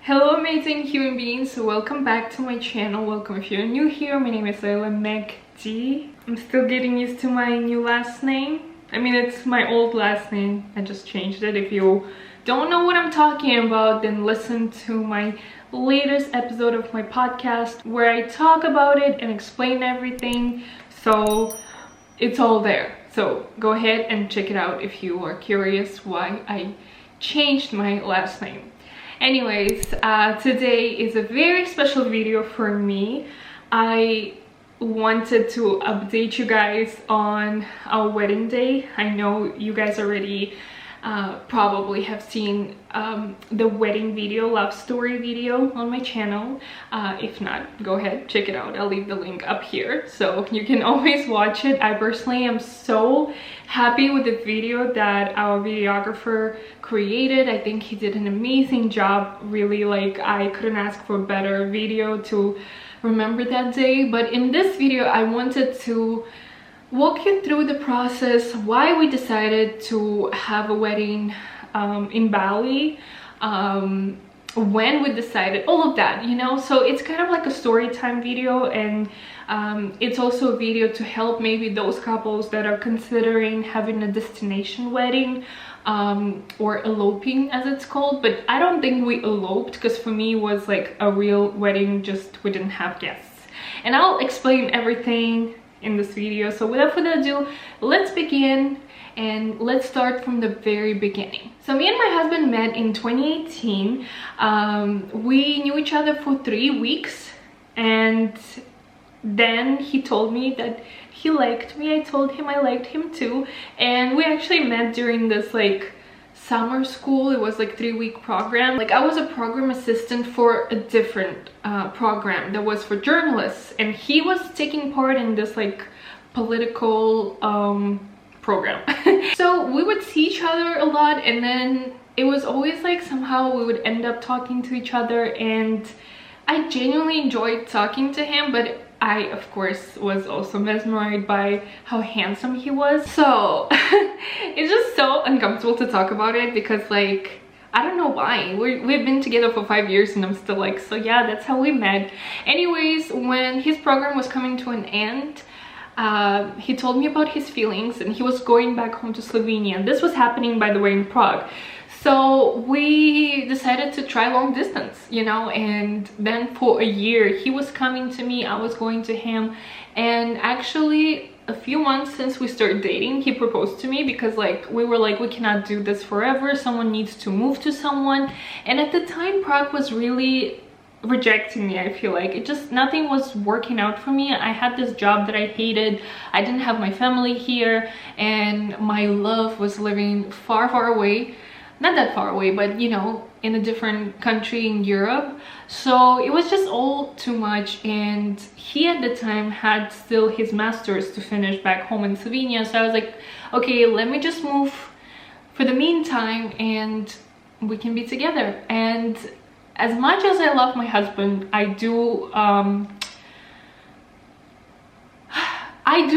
Hello amazing human beings, welcome back to my channel. Welcome if you're new here. My name is Layla McD. I'm still getting used to my new last name. I mean, it's my old last name, I just changed it. If you don't know what I'm talking about, then listen to my latest episode of my podcast where I talk about it and explain everything, so it's all there. So go ahead and check it out if you are curious why I changed my last name. Anyways, today is a very special video for me. I wanted to update you guys on our wedding day. I know you guys already probably have seen the wedding video, love story video on my channel. If not, go ahead, check it out. I'll leave the link up here so you can always watch it. I personally am so happy with the video that our videographer created. I think he did an amazing job. Really, like, I couldn't ask for a better video to remember that day. But in this video I wanted to walk you through the process, why we decided to have a wedding in Bali, when we decided, all of that, you know. So it's kind of like a story time video, and it's also a video to help maybe those couples that are considering having a destination wedding, or eloping as it's called. But I don't think we eloped, because for me it was like a real wedding, just we didn't have guests. And I'll explain everything in this video. So without further ado, let's begin, and let's start from the very beginning. So me and my husband met in 2018. We knew each other for 3 weeks, and then he told me that he liked me. I told him I liked him too, and we actually met during this like summer school. It was like 3-week program. Like, I was a program assistant for a different program that was for journalists, and he was taking part in this like political program. So we would see each other a lot, and then it was always like somehow we would end up talking to each other, and I genuinely enjoyed talking to him. But I, of course, was also mesmerized by how handsome he was. So it's just so uncomfortable to talk about it, because like, I don't know why. We've been together for 5 years and I'm still like, so yeah, that's how we met. Anyways, when his program was coming to an end, he told me about his feelings, and he was going back home to Slovenia. This was happening, by the way, in Prague. So we decided to try long distance, you know. And then for a year he was coming to me, I was going to him. And actually a few months since we started dating, he proposed to me, because like we were like, we cannot do this forever, someone needs to move to someone. And at the time Prague was really rejecting me. I feel like it just, nothing was working out for me. I had this job that I hated, I didn't have my family here, and my love was living far away. Not that far away, but you know, in a different country in Europe. So it was just all too much, and he at the time had still his master's to finish back home in Slovenia. So I was like, okay, let me just move for the meantime and we can be together. And as much as I love my husband, I do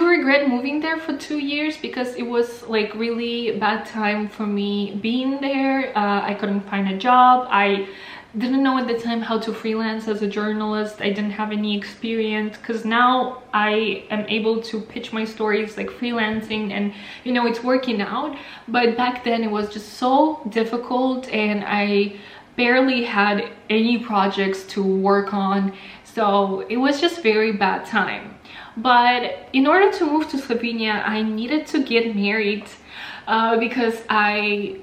regret moving there for 2 years, because it was like really bad time for me being there. I couldn't find a job. I didn't know at the time how to freelance as a journalist. I didn't have any experience, because now I am able to pitch my stories like freelancing, and you know, it's working out. But back then it was just so difficult, and I barely had any projects to work on. So it was just very bad time. But in order to move to Slovenia, I needed to get married, because I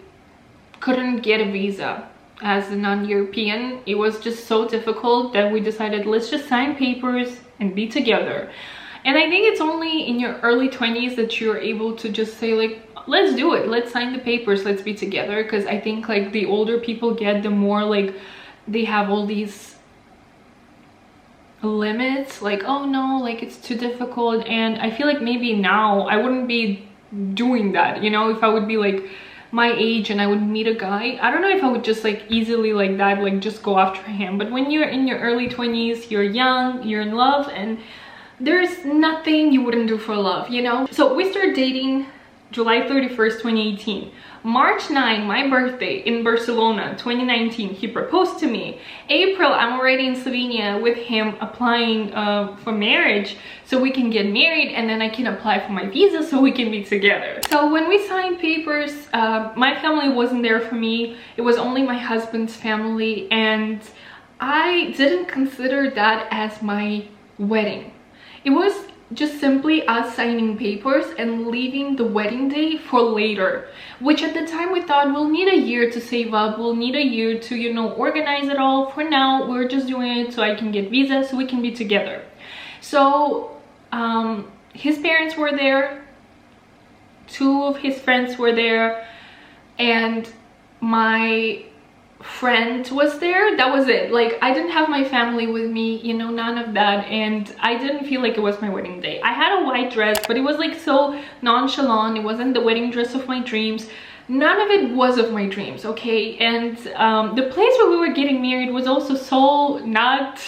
couldn't get a visa as a non-European. It was just so difficult that we decided, let's just sign papers and be together. And I think it's only in your early 20s that you're able to just say like, let's do it, let's sign the papers, let's be together. Because I think like the older people get, the more like they have all these limits, like, oh no, like it's too difficult. And I feel like maybe now I wouldn't be doing that, you know. If I would be like my age and I would meet a guy, I don't know if I would just like easily like that, like just go after him. But when you're in your early 20s, you're young, you're in love, and there's nothing you wouldn't do for love, you know. So we started dating July 31st, 2018. March 9, my birthday, in Barcelona, 2019, he proposed to me. April, I'm already in Slovenia with him applying for marriage so we can get married, and then I can apply for my visa so we can be together. So when we signed papers, my family wasn't there for me. It was only my husband's family, and I didn't consider that as my wedding. It was just simply us signing papers and leaving the wedding day for later, which at the time we thought we'll need a year to save up, we'll need a year to, you know, organize it all. For now, we're just doing it so I can get visa so we can be together. So his parents were there, 2 of his friends were there, and my friend was there. That was it. Like, I didn't have my family with me, you know, none of that, and I didn't feel like it was my wedding day. I had a white dress, but it was like so nonchalant. It wasn't the wedding dress of my dreams. None of it was of my dreams, okay? And the place where we were getting married was also so not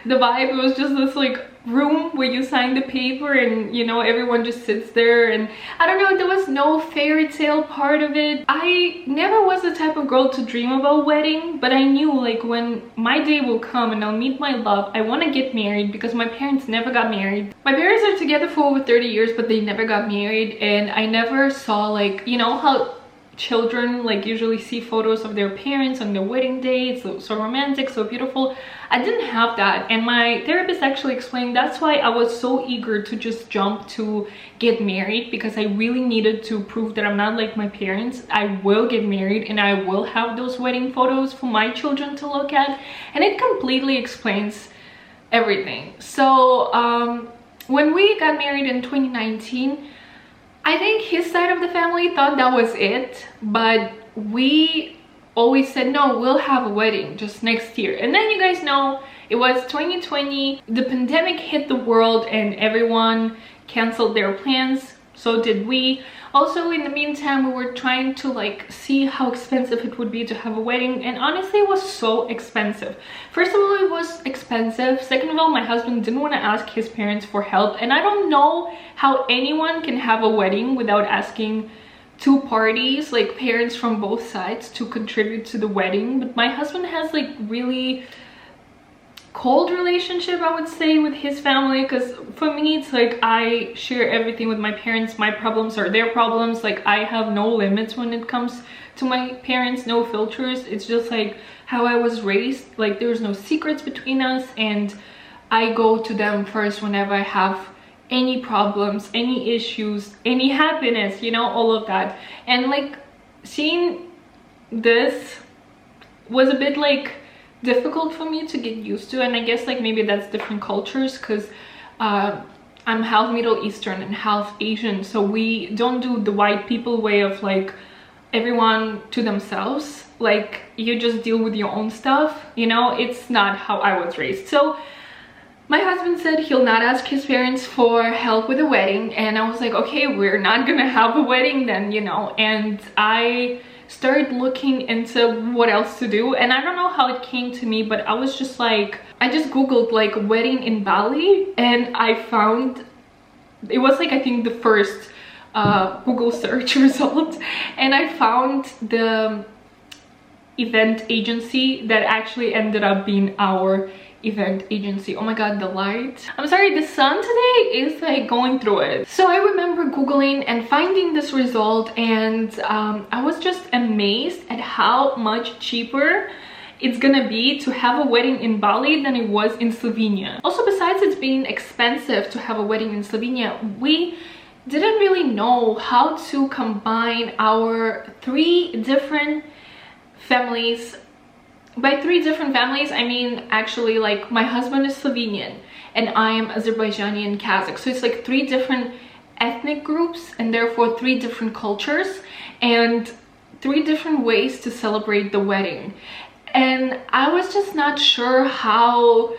the vibe. It was just this like room where you sign the paper and, you know, everyone just sits there, and I don't know, there was no fairy tale part of it. I never was the type of girl to dream about wedding, but I knew like when my day will come and I'll meet my love, I want to get married, because my parents never got married. My parents are together for over 30 years, but they never got married, and I never saw, like, you know how children like usually see photos of their parents on their wedding day. It's so romantic, so beautiful. I didn't have that, and my therapist actually explained that's why I was so eager to just jump to get married, because I really needed to prove that I'm not like my parents. I will get married and I will have those wedding photos for my children to look at, and it completely explains everything. So when we got married in 2019, I think his side of the family thought that was it, but we always said, no, we'll have a wedding just next year. And then you guys know it was 2020, the pandemic hit the world and everyone canceled their plans, so did we. Also, in the meantime, we were trying to like see how expensive it would be to have a wedding, and honestly it was so expensive. First of all, it was expensive. Second of all, my husband didn't want to ask his parents for help, and I don't know how anyone can have a wedding without asking 2 parties, like parents from both sides, to contribute to the wedding. But my husband has like really cold relationship, I would say, with his family, because for me it's like I share everything with my parents. My problems are their problems. Like, I have no limits when it comes to my parents, no filters. It's just like how I was raised. Like, there's no secrets between us, and I go to them first whenever I have any problems, any issues, any happiness, you know, all of that. And like, seeing this was a bit like difficult for me to get used to, and I guess like maybe that's different cultures, because I'm half Middle Eastern and half Asian, so we don't do the white people way of like everyone to themselves. Like, you just deal with your own stuff, you know. It's not how I was raised. So my husband said he'll not ask his parents for help with the wedding, and I was like, okay, we're not gonna have a wedding then, you know. And I started looking into what else to do, and I don't know how it came to me, but I was just like, I just googled like wedding in Bali, and I found it was like, I think the first Google search result, and I found the event agency that actually ended up being our event agency. Oh my god, the light. I'm sorry, the sun today is like going through it. So I remember googling and finding this result, and I was just amazed at how much cheaper it's gonna be to have a wedding in Bali than it was in Slovenia. Also, besides it's being expensive to have a wedding in Slovenia, we didn't really know how to combine our 3 different families. By 3 different families, I mean actually like my husband is Slovenian and I am Azerbaijani and Kazakh. So it's like 3 different ethnic groups, and therefore 3 different cultures and 3 different ways to celebrate the wedding. And I was just not sure how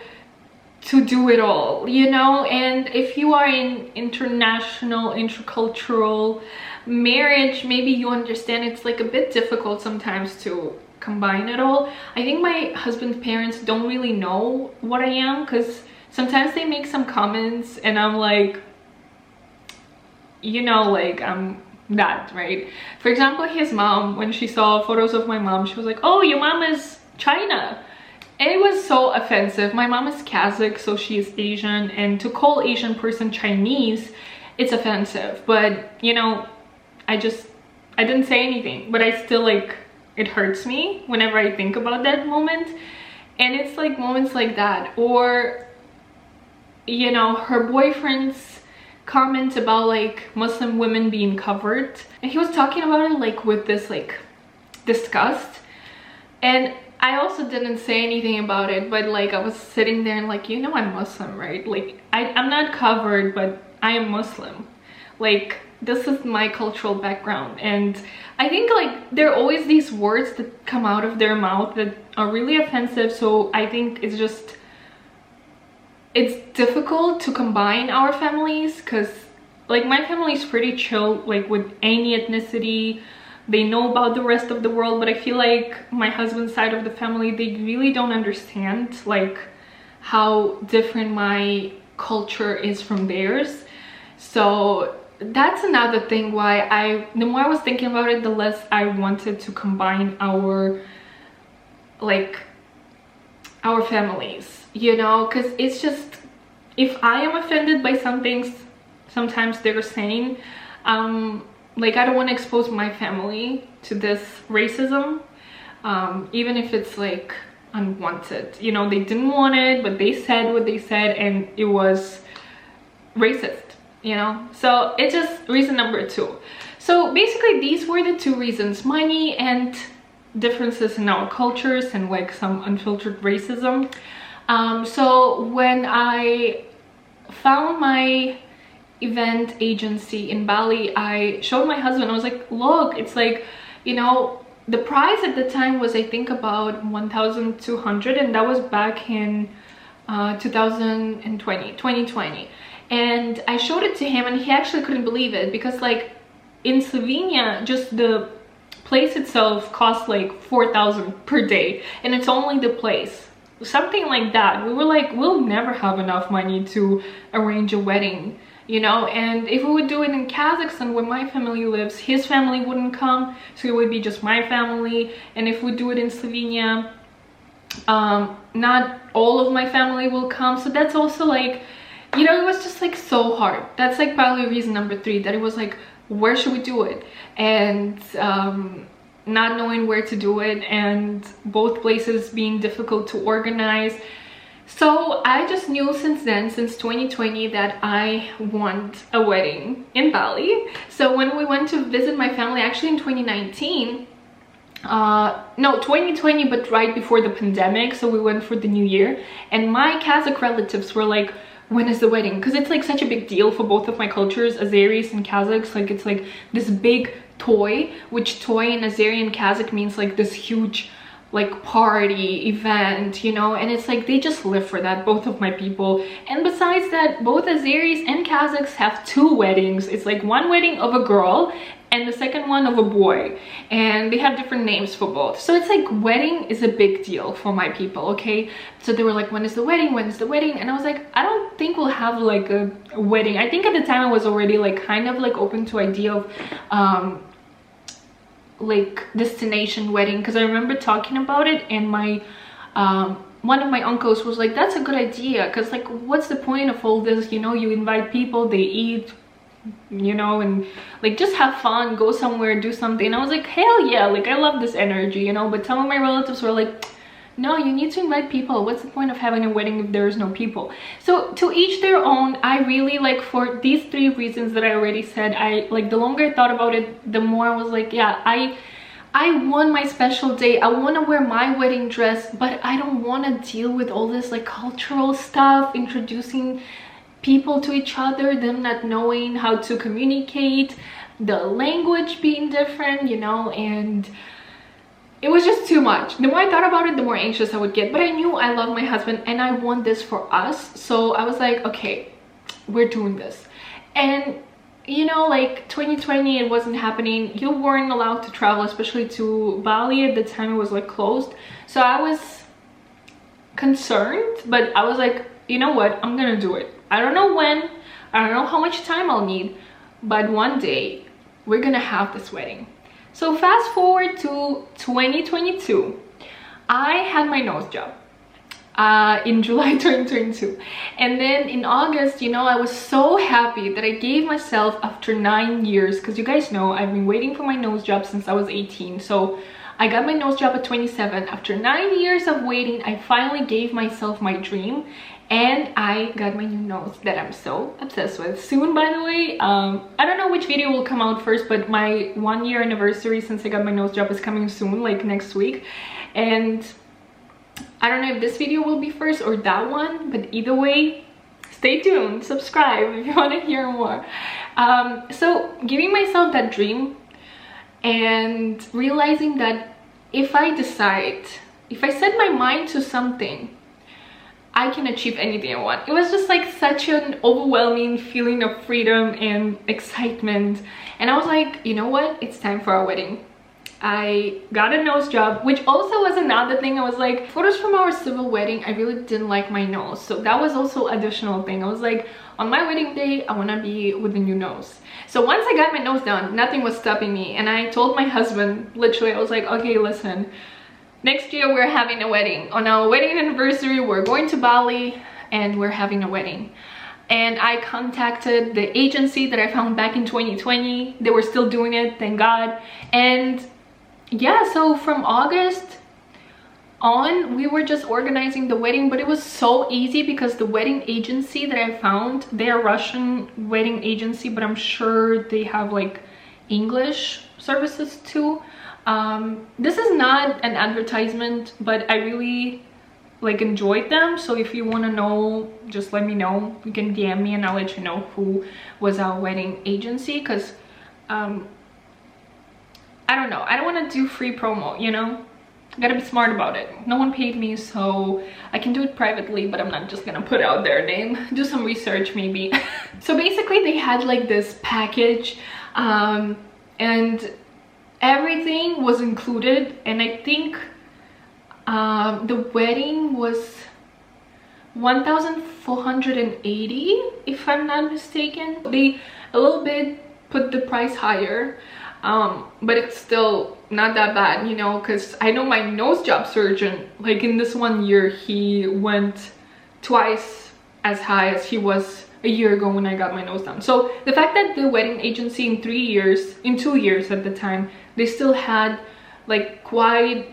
to do it all, you know. And if you are in international, intercultural marriage, maybe you understand it's like a bit difficult sometimes to combine it all. I think my husband's parents don't really know what I am, because sometimes they make some comments and I'm like, you know, like I'm that, right? For example, his mom, when she saw photos of my mom, she was like, oh, your mom is China. And it was so offensive. My mom is Kazakh, so she is Asian, and to call Asian person Chinese, it's offensive. But you know, I didn't say anything, but I still, like, it hurts me whenever I think about that moment. And it's like moments like that, or you know, her boyfriend's comment about like Muslim women being covered, and he was talking about it like with this like disgust, and I also didn't say anything about it, but like I was sitting there and like, you know, I'm Muslim, right? Like I'm not covered, but I am Muslim. Like this is my cultural background. And I think like there are always these words that come out of their mouth that are really offensive. So I think it's difficult to combine our families, because like my family is pretty chill, like with any ethnicity. They know about the rest of the world, but I feel like my husband's side of the family, they really don't understand like how different my culture is from theirs. So that's another thing why the more I was thinking about it, the less I wanted to combine our families, you know, because it's just, if I am offended by some things sometimes they're saying, like I don't want to expose my family to this racism, even if it's like unwanted, you know, they didn't want it, but they said what they said and it was racist, you know. So it's just reason number 2. So basically these were the 2 reasons: money and differences in our cultures and like some unfiltered racism. So when I found my event agency in Bali, I showed my husband. I was like, look, it's like, you know, the price at the time was I think about 1,200, and that was back in 2020. And I showed it to him and he actually couldn't believe it, because like in Slovenia just the place itself costs like 4,000 per day, and it's only the place, something like that. We were like, we'll never have enough money to arrange a wedding, you know. And if we would do it in Kazakhstan where my family lives, his family wouldn't come, so it would be just my family. And if we do it in Slovenia, not all of my family will come, so that's also like, you know, it was just like so hard. That's like probably reason number 3, that it was like, where should we do it? And not knowing where to do it, and both places being difficult to organize. So I just knew since then, since 2020, that I want a wedding in Bali. So when we went to visit my family, actually in 2019, no, 2020, but right before the pandemic, so we went for the new year, and my Kazakh relatives were like, when is the wedding? Because it's like such a big deal for both of my cultures, Azeris and Kazakhs. Like it's like this big toy, which toy in Azeri and Kazakh means like this huge like party event, you know. And it's like they just live for that, both of my people. And besides that, both Azeris and Kazakhs have 2 weddings. It's like one wedding of a girl and the second one of a boy, and they have different names for both. So it's like wedding is a big deal for my people, okay? So they were like, when is the wedding, when is the wedding? And I was like, I don't think we'll have like a wedding. I think at the time I was already like kind of like open to idea of like destination wedding, because I remember talking about it, and my one of my uncles was like, that's a good idea, because like what's the point of all this, you know? You invite people, they eat, you know, and like just have fun, go somewhere, do something. And I was like, hell yeah, like I love this energy, you know. But some of my relatives were like, no, you need to invite people. What's the point of having a wedding if there's no people? So to each their own. I really like, for these 3 reasons that I already said, I like, the longer I thought about it, the more I was like, yeah, I want my special day. I want to wear my wedding dress, but I don't want to deal with all this like cultural stuff, introducing people to each other, them not knowing how to communicate, the language being different, you know. And it was just too much. The more I thought about it, the more anxious I would get. But I knew I love my husband and I want this for us, so I was like, okay, we're doing this. And you know, like 2020, it wasn't happening. You weren't allowed to travel, especially to Bali at the time. It was like closed, so I was concerned, but I was like, you know what, I'm gonna do it. I don't know when, I don't know how much time I'll need, but one day we're gonna have this wedding. So fast forward to 2022. I had my nose job in July 2022, and then in August, you know, I was so happy that I gave myself, after 9 years, because you guys know I've been waiting for my nose job since I was 18. So I got my nose job at 27. After 9 years of waiting, I finally gave myself my dream, and I got my new nose that I'm so obsessed with. Soon, by the way, I don't know which video will come out first, but my 1 year anniversary since I got my nose job is coming soon, like next week. And I don't know if this video will be first or that one, but either way, stay tuned, subscribe if you want to hear more. So giving myself that dream and realizing that if I set my mind to something, I can achieve anything I want. It was just like such an overwhelming feeling of freedom and excitement. And I was like, you know what? It's time for our wedding. I got a nose job, which also was another thing. I was like, photos from our civil wedding, I really didn't like my nose. So that was also additional thing. I was like, on my wedding day, I want to be with a new nose. So once I got my nose done, nothing was stopping me. And I told my husband, literally, I was like, okay, listen, next year we're having a wedding. On our wedding anniversary, we're going to Bali and we're having a wedding. And I contacted the agency that I found back in 2020. They were still doing it, thank God. And yeah, so from August on, we were just organizing the wedding, but it was so easy because the wedding agency that I found, they're a Russian wedding agency, but I'm sure they have like English services too. This is not an advertisement, but I really like enjoyed them. So if you want to know, just let me know. You can DM me and I'll let you know who was our wedding agency, because I don't know, I don't want to do free promo, you know, I gotta be smart about it. No one paid me, so I can do it privately, but I'm not just gonna put out their name. Do some research maybe. So basically they had like this package, and everything was included, and I think the wedding was 1,480 if I'm not mistaken. They a little bit put the price higher, but it's still not that bad, you know, because I know my nose job surgeon, like in this 1 year, he went twice as high as he was a year ago when I got my nose done. So the fact that the wedding agency in 2 years at the time, they still had like quite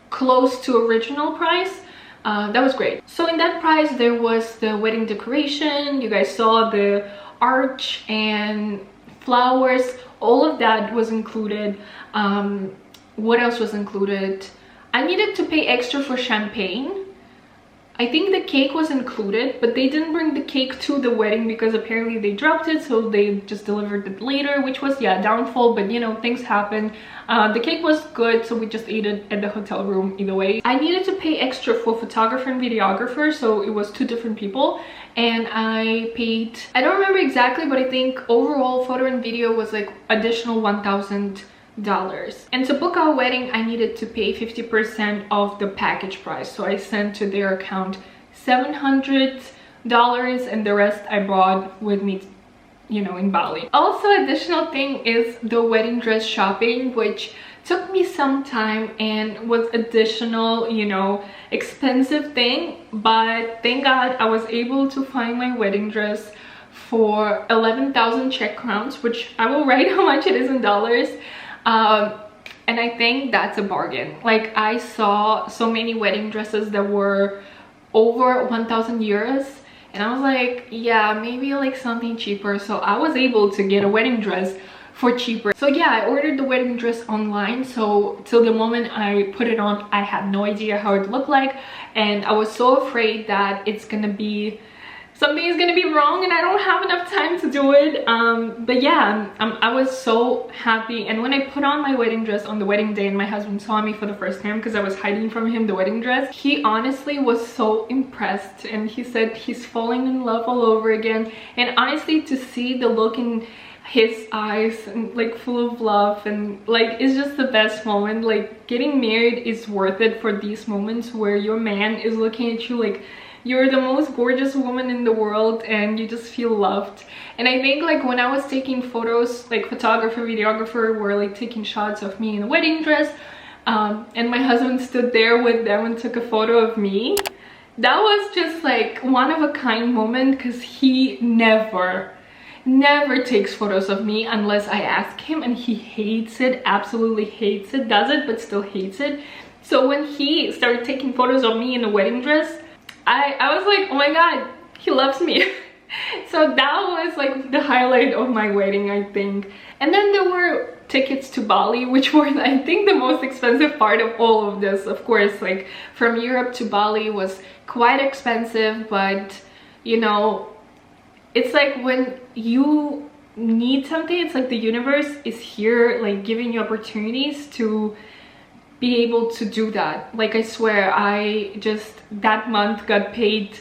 close to original price, that was great. So in that price there was the wedding decoration, you guys saw the arch and flowers, all of that was included. What else was included? I needed to pay extra for champagne. I think the cake was included, but they didn't bring the cake to the wedding because apparently they dropped it, so they just delivered it later, which was, yeah, downfall, but you know, things happen. The cake was good, so we just ate it at the hotel room either way. I needed to pay extra for photographer and videographer, so it was 2 different people, and I paid, I don't remember exactly, but I think overall photo and video was like additional $1,000. And to book our wedding, I needed to pay 50% of the package price, so I sent to their account $700, and the rest I brought with me, you know, in Bali. Also, additional thing is the wedding dress shopping, which took me some time and was additional, you know, expensive thing, but thank God I was able to find my wedding dress for 11,000 Czech crowns, which I will write how much it is in dollars. And I think that's a bargain. Like, I saw so many wedding dresses that were over 1,000 euros, and I was like, yeah, maybe like something cheaper. So I was able to get a wedding dress for cheaper. So yeah, I ordered the wedding dress online, so till the moment I put it on, I had no idea how it looked like, and I was so afraid that it's gonna be something is gonna be wrong and I don't have enough time to do it. But yeah, I was so happy. And when I put on my wedding dress on the wedding day and my husband saw me for the first time, because I was hiding from him the wedding dress, he honestly was so impressed, and he said he's falling in love all over again. And honestly, to see the look in his eyes and like full of love, and like, it's just the best moment. Like, getting married is worth it for these moments where your man is looking at you like you're the most gorgeous woman in the world and you just feel loved. And I think like when I was taking photos, like photographer, videographer were like taking shots of me in a wedding dress, and my husband stood there with them and took a photo of me. That was just like one of a kind moment, because he never takes photos of me unless I ask him, and he hates it, absolutely hates it, does it but still hates it. So when he started taking photos of me in a wedding dress, I was like, oh my god, he loves me. So that was like the highlight of my wedding, I think. And then there were tickets to Bali, which were, I think, the most expensive part of all of this. Of course, like from Europe to Bali was quite expensive, but you know, it's like when you need something, it's like the universe is here like giving you opportunities to be able to do that. Like I swear, I just that month got paid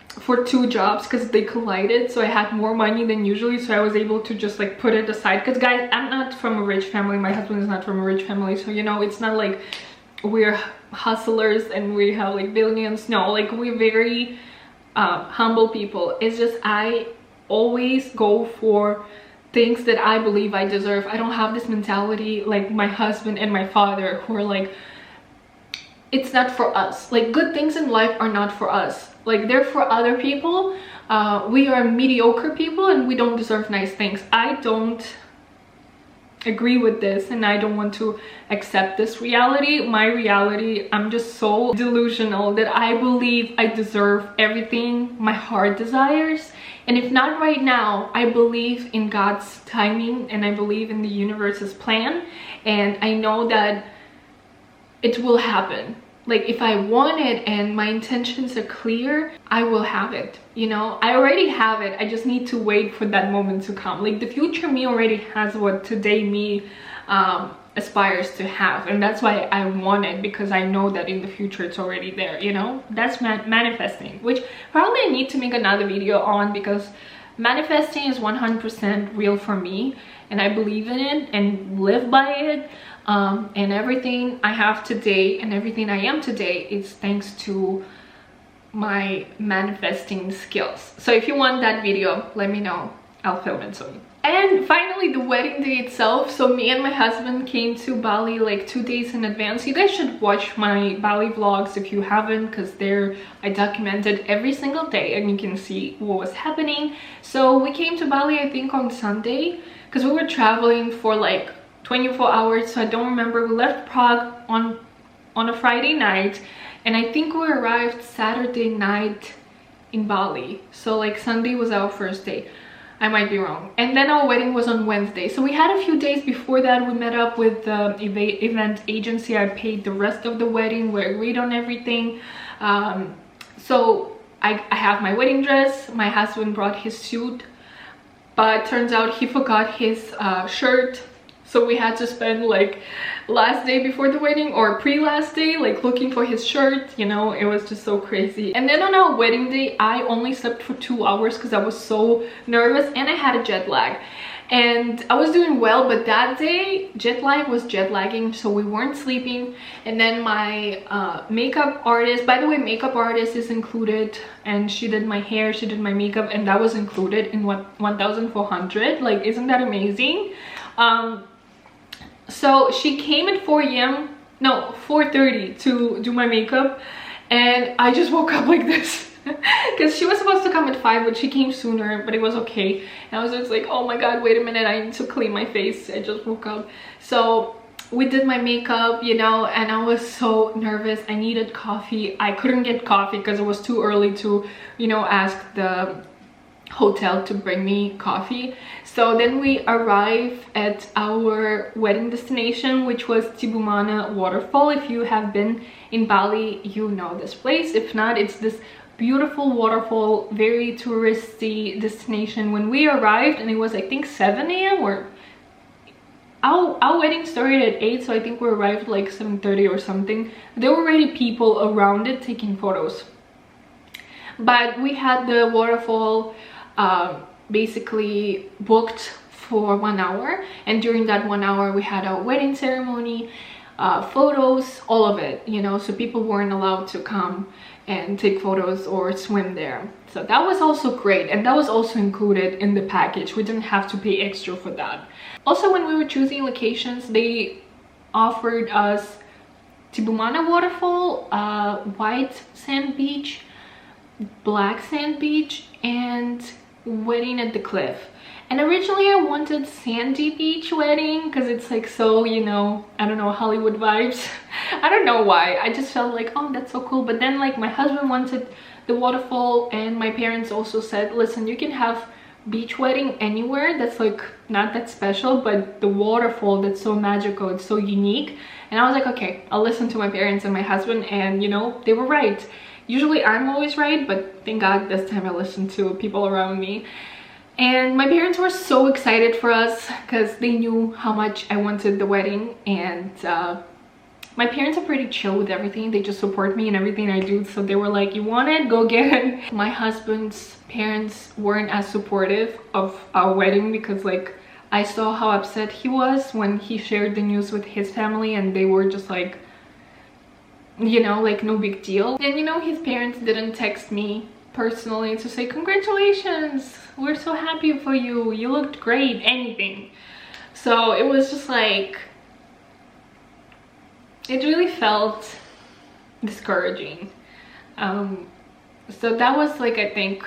for 2 jobs because they collided, so I had more money than usually, so I was able to just like put it aside. Because guys, I'm not from a rich family, my husband is not from a rich family, so you know, it's not like we're hustlers and we have like billions. No, like we're very humble people. It's just I always go for things that I believe I deserve. I don't have this mentality like my husband and my father, who are like, it's not for us. Like good things in life are not for us, like they're for other people. We are mediocre people and we don't deserve nice things. I don't agree with this, and I don't want to accept this reality. My reality, I'm just so delusional that I believe I deserve everything my heart desires, and if not right now, I believe in God's timing and I believe in the universe's plan, and I know that it will happen. Like if I want it and my intentions are clear, I will have it. You know, I already have it, I just need to wait for that moment to come. Like the future me already has what today me aspires to have, and that's why I want it, because I know that in the future it's already there. You know, that's manifesting, which probably I need to make another video on, because manifesting is 100% real for me, and I believe in it and live by it. And everything I have today and everything I am today is thanks to my manifesting skills. So if you want that video, let me know, I'll film it soon. And finally, the wedding day itself. So me and my husband came to Bali like 2 days in advance. You guys should watch my Bali vlogs if you haven't, because there I documented every single day and you can see what was happening. So we came to Bali, I think on Sunday, because we were traveling for like 24 hours, so I don't remember. We left Prague on a Friday night, and I think we arrived Saturday night in Bali. So like Sunday was our first day, I might be wrong, and then our wedding was on Wednesday. So we had a few days before that. We met up with the event agency. I paid the rest of the wedding, we agreed on everything. So I have my wedding dress, my husband brought his suit, but turns out he forgot his shirt. So we had to spend like last day before the wedding or pre-last day like looking for his shirt. You know, it was just so crazy. And then on our wedding day, I only slept for 2 hours because I was so nervous and I had a jet lag. And I was doing well, but that day jet lag was jet lagging, so we weren't sleeping. And then my makeup artist, by the way, makeup artist is included, and she did my hair, she did my makeup, and that was included in what 1,400. Like, isn't that amazing? So she came at 4 a.m. no, 4:30 to do my makeup, and I just woke up like this because she was supposed to come at 5, but she came sooner, but it was okay. And I was just like, oh my god, wait a minute, I need to clean my face. I just woke up. So we did my makeup, you know, and I was so nervous. I needed coffee. I couldn't get coffee because it was too early to, you know, ask the hotel to bring me coffee. So then we arrived at our wedding destination, which was Tibumana waterfall. If you have been in Bali, you know this place. If not, it's this beautiful waterfall, very touristy destination. When we arrived, and it was I think 7 a.m. or our wedding started at 8, so I think we arrived like 7:30 or something. There were already people around it taking photos, but we had the waterfall basically booked for 1 hour, and during that 1 hour we had our wedding ceremony, photos, all of it, you know. So people weren't allowed to come and take photos or swim there. So that was also great, and that was also included in the package. We didn't have to pay extra for that. Also, when we were choosing locations, they offered us Tibumana waterfall, white sand beach, black sand beach, and wedding at the cliff. And originally I wanted sandy beach wedding because it's like so, you know, I don't know, Hollywood vibes. I don't know why, I just felt like, oh, that's so cool. But then like my husband wanted the waterfall, and my parents also said, listen, you can have beach wedding anywhere that's like not that special, but the waterfall, that's so magical, it's so unique. And I was like, okay, I'll listen to my parents and my husband, and you know, they were right. Usually I'm always right, but thank God this time I listened to people around me. And my parents were so excited for us because they knew how much I wanted the wedding. And my parents are pretty chill with everything. They just support me in everything I do. So they were like, you want it? Go get it. My husband's parents weren't as supportive of our wedding because like I saw how upset he was when he shared the news with his family, and they were just like, you know, like no big deal. And you know, his parents didn't text me personally to say congratulations, we're so happy for you, you looked great, anything. So it was just like, it really felt discouraging. So that was like, I think,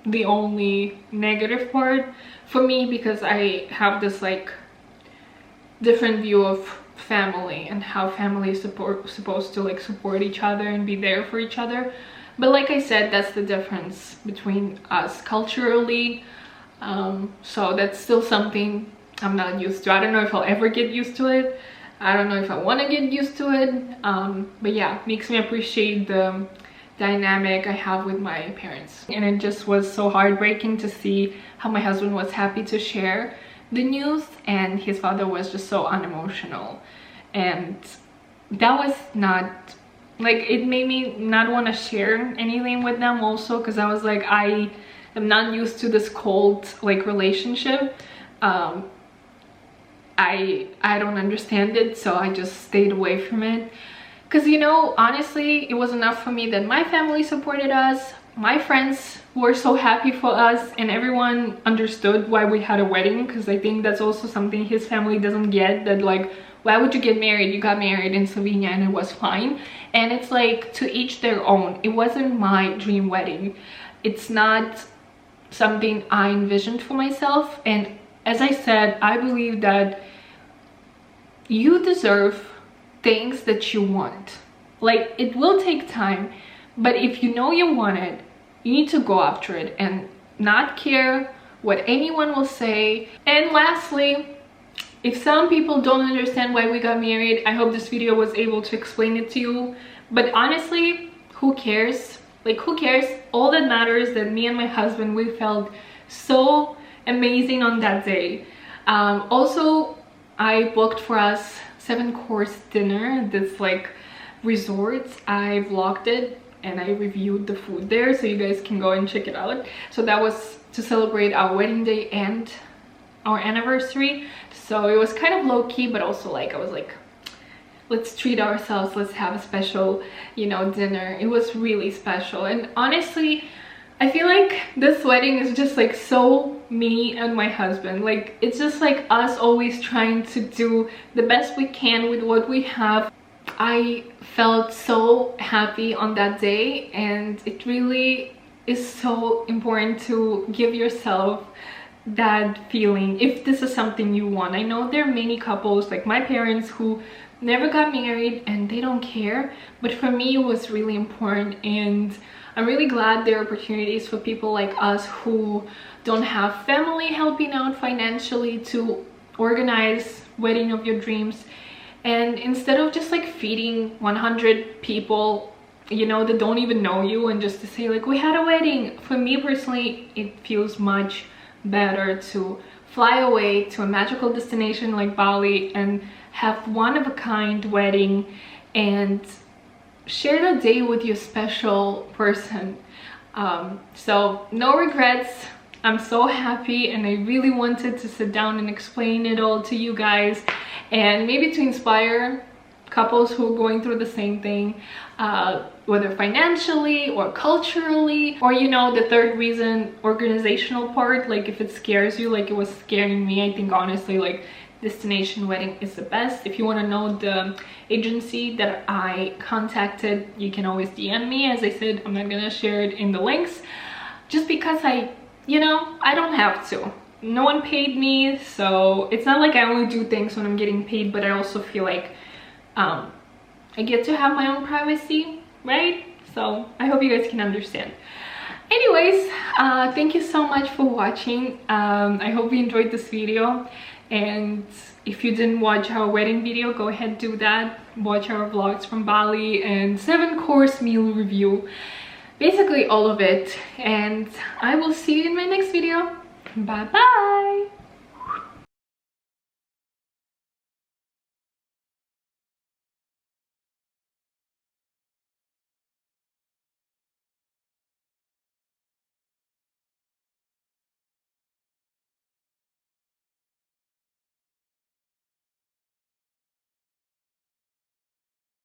the only negative part for me, because I have this like different view of family and how family is supposed to like support each other and be there for each other. But like I said, that's the difference between us culturally. So that's still something I'm not used to. I don't know if I'll ever get used to it. I don't know if I want to get used to it. But yeah, it makes me appreciate the dynamic I have with my parents. And it just was so heartbreaking to see how my husband was happy to share the news, and his father was just so unemotional. And that was not... like, it made me not want to share anything with them also, because I was like, I am not used to this cold like relationship. I don't understand it, so I just stayed away from it. Because, you know, honestly, it was enough for me that my family supported us, my friends were so happy for us, and everyone understood why we had a wedding. Because I think that's also something his family doesn't get, that like, why would you get married? You got married in Slovenia and it was fine. And it's like, to each their own. It wasn't my dream wedding. It's not something I envisioned for myself. And as I said, I believe that you deserve things that you want. Like, it will take time, but if you know you want it, you need to go after it and not care what anyone will say. And lastly, if some people don't understand why we got married, I hope this video was able to explain it to you. But honestly, who cares? Like, who cares? All that matters is that me and my husband, we felt so amazing on that day. Also, I booked for us 7-course dinner, this like resort. I vlogged it and I reviewed the food there, so you guys can go and check it out. So that was to celebrate our wedding day and our anniversary. So it was kind of low-key, but also like, I was like, let's treat ourselves, let's have a special, you know, dinner. It was really special. And honestly, I feel like this wedding is just like so me and my husband. Like, it's just like us always trying to do the best we can with what we have. I felt so happy on that day, and it really is so important to give yourself that feeling if this is something you want. I know there are many couples like my parents who never got married and they don't care, but for me it was really important. And I'm really glad there are opportunities for people like us who don't have family helping out financially to organize wedding of your dreams. And instead of just like feeding 100 people, you know, that don't even know you, and just to say like, we had a wedding, for me personally it feels much better to fly away to a magical destination like Bali and have one-of-a-kind wedding and share the day with your special person. So no regrets. I'm so happy, and I really wanted to sit down and explain it all to you guys, and maybe to inspire couples who are going through the same thing, whether financially or culturally, or you know, the third reason, organizational part. Like if it scares you like it was scaring me, I think honestly like destination wedding is the best. If you want to know the agency that I contacted, you can always DM me. As I said, I'm not gonna share it in the links just because you know, I don't have to. No one paid me, so it's not like I only do things when I'm getting paid, but I also feel like I get to have my own privacy, right? So I hope you guys can understand. Anyways, thank you so much for watching. I hope you enjoyed this video, and if you didn't watch our wedding video, go ahead, do that. Watch our vlogs from Bali and 7-course meal review, basically all of it, and I will see you in my next video. Bye bye.